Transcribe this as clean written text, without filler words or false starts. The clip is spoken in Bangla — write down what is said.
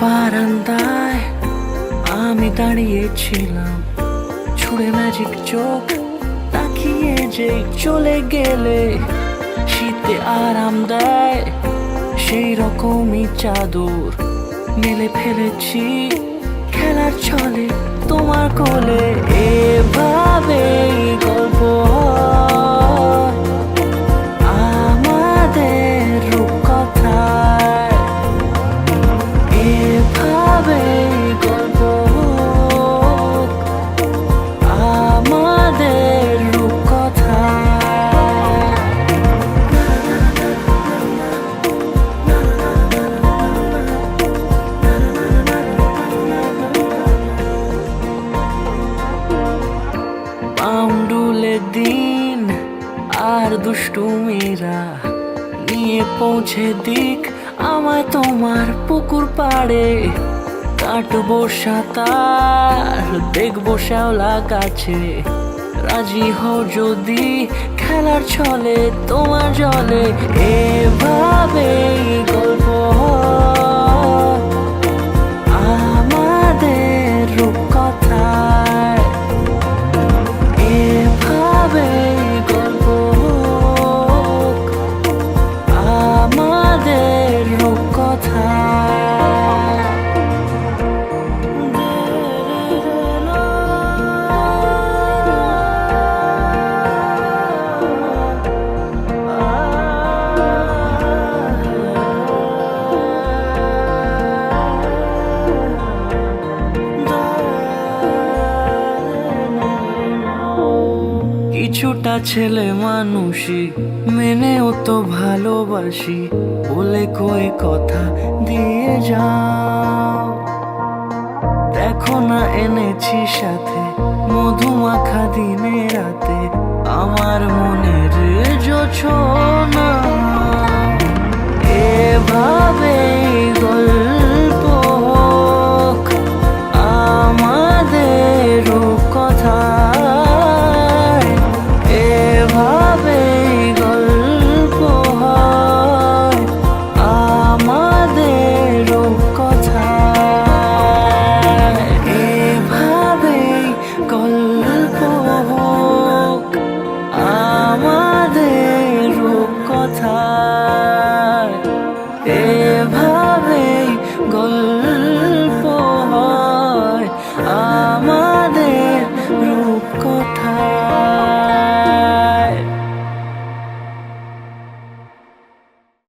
বারান্দায় আমি দাঁড়িয়েছিলাম, ছুঁড়ে ম্যাজিক চোখ তাকিয়ে যে চলে গেলে। শীতে আরাম দেয় সেই রকমই চাদর মেলে ফেলেছি খেলার ছলে তোমার কোলে। এভাবে গল্প হয় আমাদের রূপকথায়, এভাবে গল্প হোক আমাদের রূপকথায়। পাউন্ডুলে দিন আর দুষ্টুমিরা নিয়ে পৌঁছে দিক আমায় তোমার পুকুর পাড়ে। কাটবো সাঁতার, দেখবো শ্যাওলা গাছে, রাজি হও যদি খেলার ছলে তোমার জলে। এভাবেই গল্প হয় আমাদের রূপকথায়, এভাবেই গল্প হোক আমাদের রূপকথায়। কিছুটা ছেলে মানুষই মেনেও তো ভালোবাসি, বলে কয়ে কথা দিয়ে যাও। দেখো না এনেছি সাথে মধুমাখা দিনে রাতে আমার মনের জোছনা। এভাবেই গল্প হোক আমাদের রূপকথায়, এভাবেই গল্প হয় আমাদের রূপকথায়, এভাবেই গল্প হোক আমাদের রূপকথায়।